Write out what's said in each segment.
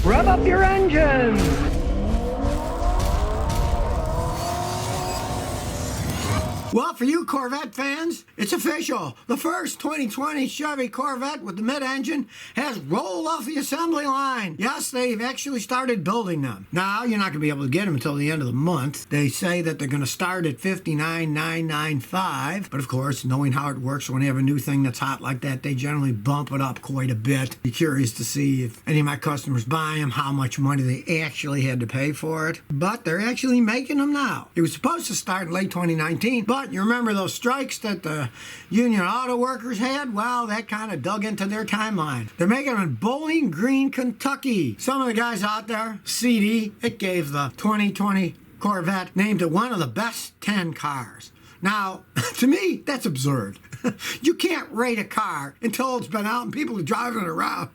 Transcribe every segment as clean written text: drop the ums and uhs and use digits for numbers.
Rev up your engines! Well, for you Corvette fans, it's official. The first 2020 Chevy Corvette with the mid-engine has rolled off the assembly line. Yes, they've actually started building them. Now, you're not going to be able to get them until the end of the month. They say that they're going to start at $59,995. But of course, knowing how it works when they have a new thing that's hot like that, they generally bump it up quite a bit. Be curious to see if any of my customers buy them, how much money they actually had to pay for it. But they're actually making them now. It was supposed to start in late 2019, but you remember those strikes that the union auto workers had? Well, that kind of dug into their timeline. They're making them in Bowling Green, Kentucky. Some of the guys out there, CD, it gave the 2020 Corvette, named it one of the best 10 cars. Now, to me, that's absurd. You can't rate a car until it's been out and people are driving it around.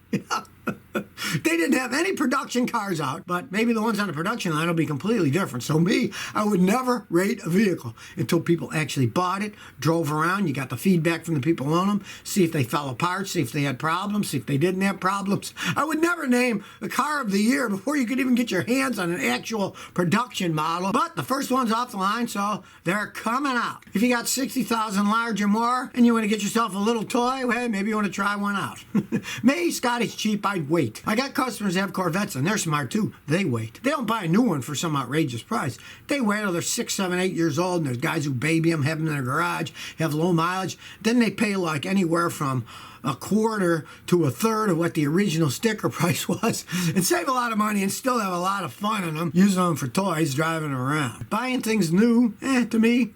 They didn't have any production cars out, but maybe the ones on the production line will be completely different. So me, I would never rate a vehicle until people actually bought it, drove around, you got the feedback from the people on them, see if they fell apart, see if they had problems, see if they didn't have problems. I would never name the car of the year before you could even get your hands on an actual production model. But the first one's off the line, so they're coming out. If you got 60,000 large or more and you want to get yourself a little toy, well, maybe you want to try one out. Me, Scotty's cheap, I'd wait. I got customers that have Corvettes, and they're smart too. They wait. They don't buy a new one for some outrageous price. They wait till they're 6, 7, 8 years old, and there's guys who baby them, have them in their garage, have low mileage. Then they pay like anywhere from a quarter to a third of what the original sticker price was, and save a lot of money and still have a lot of fun in them, using them for toys, driving around. Buying things new, to me,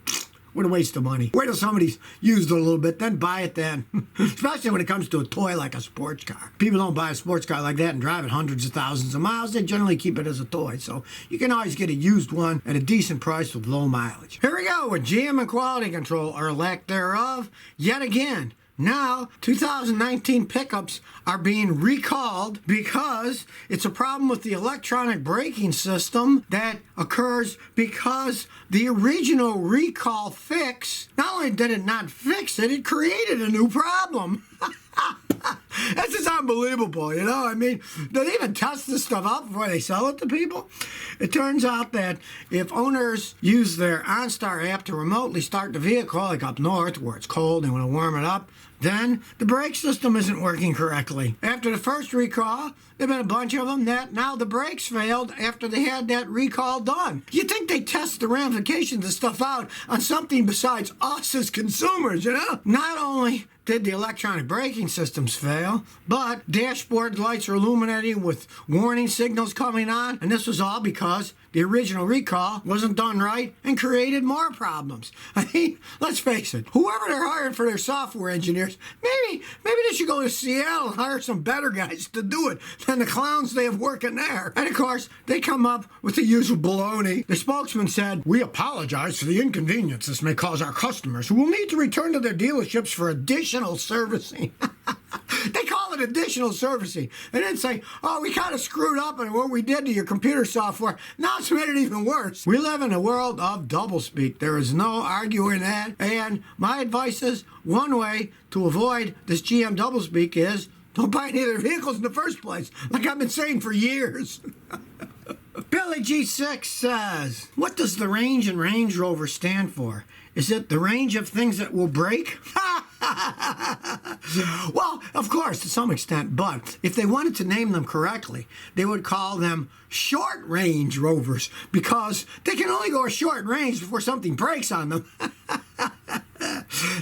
what a waste of money. Wait till somebody's used it a little bit, then buy it then. Especially when it comes to a toy like a sports car. People don't buy a sports car like that and drive it hundreds of thousands of miles. They generally keep it as a toy. So you can always get a used one at a decent price with low mileage. Here we go with GM and quality control, or lack thereof, yet again. Now, 2019 pickups are being recalled because it's a problem with the electronic braking system that occurs because the original recall fix, not only did it not fix it, it created a new problem. That's just unbelievable, you know? I mean, they even test this stuff out before they sell it to people. It turns out that if owners use their OnStar app to remotely start the vehicle, like up north where it's cold and they want to warm it up, then the brake system isn't working correctly. After the first recall, there have been a bunch of them that now the brakes failed after they had that recall done. You'd think they test the ramifications of stuff out on something besides us as consumers, you know? Not only did the electronic braking systems fail, but dashboard lights are illuminating with warning signals coming on, and this was all because the original recall wasn't done right and created more problems. I mean, let's face it, whoever they're hiring for their software engineers, maybe they should go to Seattle and hire some better guys to do it than the clowns they have working there. And of course, they come up with the usual baloney. The spokesman said, "We apologize for the inconvenience this may cause our customers who will need to return to their dealerships for additional servicing." They call it additional servicing. They didn't say, "Oh, we kind of screwed up in what we did to your computer software. Now it's made it even worse." We live in a world of doublespeak. There is no arguing that. And my advice is, one way to avoid this GM doublespeak is don't buy any of their vehicles in the first place, like I've been saying for years. Billy G6 says, "What does the range in Range Rover stand for? Is it the range of things that will break?" Well, of course, to some extent, but if they wanted to name them correctly, they would call them short range Rovers because they can only go a short range before something breaks on them.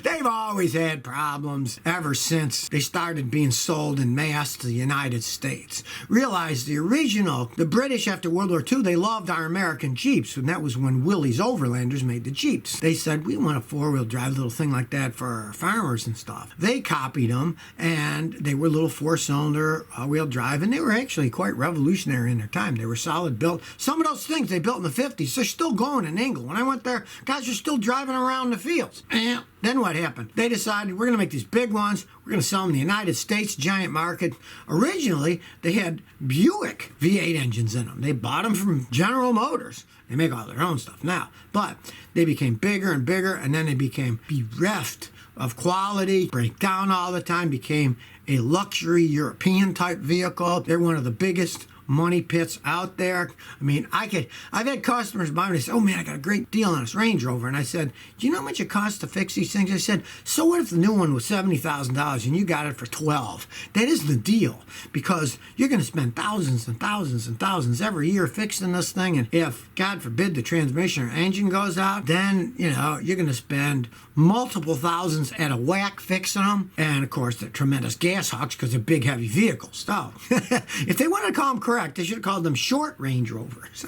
They've always had problems ever since they started being sold en masse to the United States. Realize the British after World War II, they loved our American Jeeps, and that was when Willys Overlanders made the Jeeps. They said, "We want a four-wheel drive little thing like that for our farmers and stuff." They copied them, and they were little four-cylinder wheel drive, and they were actually quite revolutionary in their time. They were solid built. Some of those things they built in the 50s, they're still going in England. When I went there, guys are still driving around the fields. And then what happened? They decided, we're going to make these big ones. We're going to sell them in the United States, giant market. Originally, they had Buick V8 engines in them. They bought them from General Motors. They make all their own stuff now. But they became bigger and bigger, and then they became bereft of quality, break down all the time, became a luxury European type vehicle. They're one of the biggest money pits out there. I mean, I've had customers buy me and say, oh man, I got a great deal on this Range Rover. And I said, do you know how much it costs to fix these things? I said, so what if the new one was $70,000 and you got it for 12? That is the deal, because you're going to spend thousands and thousands and thousands every year fixing this thing. And if, God forbid, the transmission or engine goes out, then, you know, you're going to spend multiple thousands at a whack fixing them. And of course, they're tremendous gas hogs because they're big, heavy vehicles. So if they wanted to call them correct, they should have called them short Range Rovers.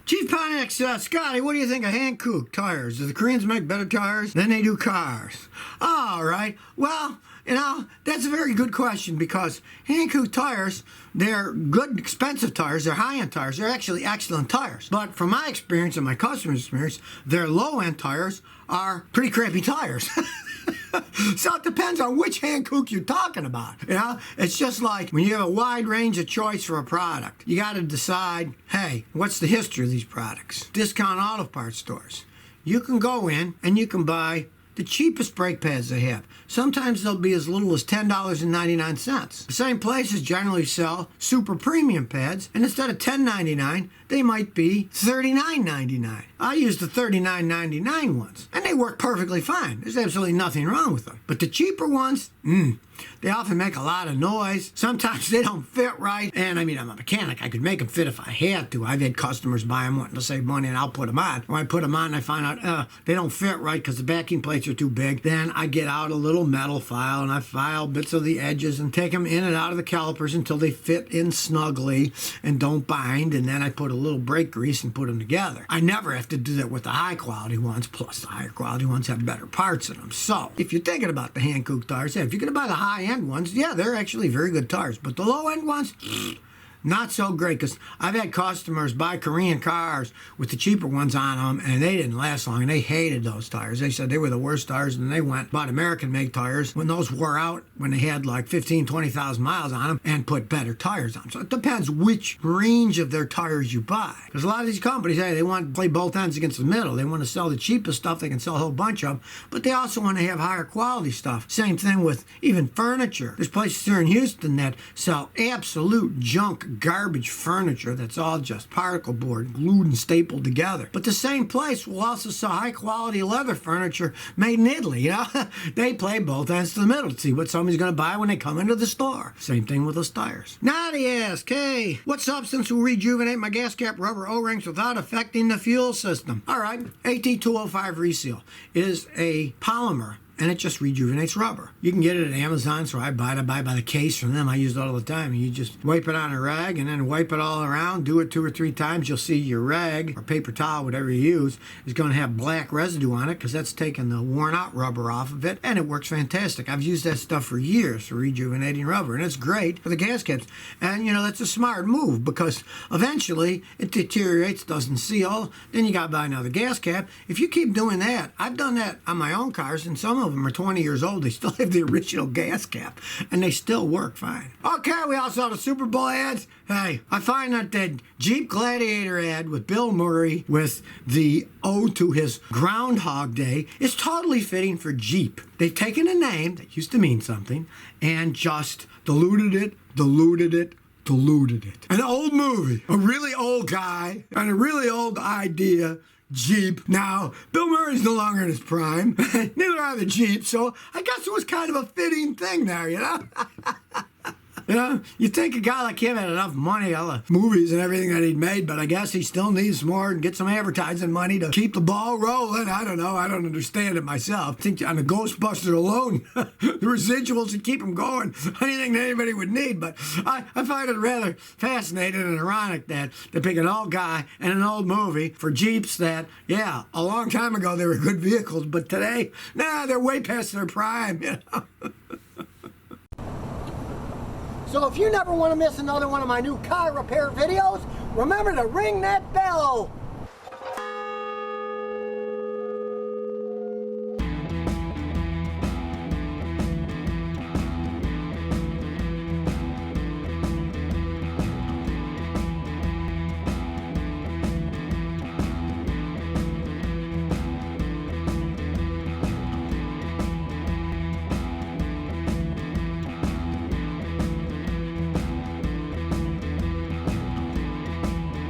Chief Pontiac says, Scotty, what do you think of Hankook tires? Do the Koreans make better tires than they do cars? All right. Well, you know, that's a very good question, because Hankook tires, they're good, expensive tires. They're high-end tires. They're actually excellent tires. But from my experience and my customer's experience, their low-end tires are pretty crappy tires. So it depends on which Hankook you're talking about. You know, it's just like when you have a wide range of choice for a product, you got to decide, hey, what's the history of these products? Discount auto parts stores. You can go in and you can buy the cheapest brake pads they have. Sometimes they'll be as little as $10.99. The same places generally sell super premium pads, and instead of $10.99, they might be $39.99. I use the $39.99 ones, and they work perfectly fine. There's absolutely nothing wrong with them. But the cheaper ones, they often make a lot of noise. Sometimes they don't fit right. And I mean, I'm a mechanic. I could make them fit if I had to. I've had customers buy them wanting to save money, and I'll put them on. When I put them on, I find out they don't fit right because the backing plates are too big. Then I get out a little metal file, and I file bits of the edges and take them in and out of the calipers until they fit in snugly and don't bind. And then I put a little brake grease and put them together. I never have to do that with the high quality ones. Plus, the higher quality ones have better parts in them. So if you're thinking about the Hankook tires, if you're going to buy the high-end ones, yeah, they're actually very good tires. But the low-end ones, not so great, because I've had customers buy Korean cars with the cheaper ones on them, and they didn't last long, and they hated those tires. They said they were the worst tires, and they went bought American-made tires when those wore out, when they had like 15, 20,000 miles on them, and put better tires on them. So it depends which range of their tires you buy. Because a lot of these companies, hey, they want to play both ends against the middle. They want to sell the cheapest stuff they can sell a whole bunch of, but they also want to have higher quality stuff. Same thing with even furniture. There's places here in Houston that sell absolute junk, garbage furniture that's all just particle board glued and stapled together. But the same place will also sell high quality leather furniture made in Italy. You know, they play both ends to the middle to see what somebody's going to buy when they come into the store. Same thing with those tires. Nadia asks, hey, what substance will rejuvenate my gas cap rubber O-rings without affecting the fuel system? All right, AT205 Reseal is a polymer, and it just rejuvenates rubber. You can get it at Amazon, so I buy by the case from them. I use it all the time. You just wipe it on a rag and then wipe it all around. Do it 2 or 3 times. You'll see your rag or paper towel, whatever you use, is going to have black residue on it because that's taking the worn out rubber off of it, and it works fantastic. I've used that stuff for years for rejuvenating rubber, and it's great for the gas caps. And, you know, that's a smart move because eventually it deteriorates, doesn't seal, then you got to buy another gas cap. If you keep doing that, I've done that on my own cars, and some of them are 20 years old. They still have the original gas cap, and they still work fine. Okay, we also have the Super Bowl ads. Hey, I find that Jeep Gladiator ad with Bill Murray with the ode to his Groundhog Day is totally fitting for Jeep. They've taken a name that used to mean something and just diluted it. An old movie, a really old guy, and a really old idea. Jeep. Now, Bill Murray's no longer in his prime. Neither are the Jeep, so I guess it was kind of a fitting thing there, you know? You know, you think a guy like him had enough money, all the movies and everything that he'd made, but I guess he still needs more and get some advertising money to keep the ball rolling. I don't know. I don't understand it myself. I think on the Ghostbusters alone, the residuals would keep him going. Anything that anybody would need. But I find it rather fascinating and ironic that they pick an old guy and an old movie for Jeeps that, yeah, a long time ago they were good vehicles, but today, nah, they're way past their prime, you know. So if you never want to miss another one of my new car repair videos, remember to ring that bell.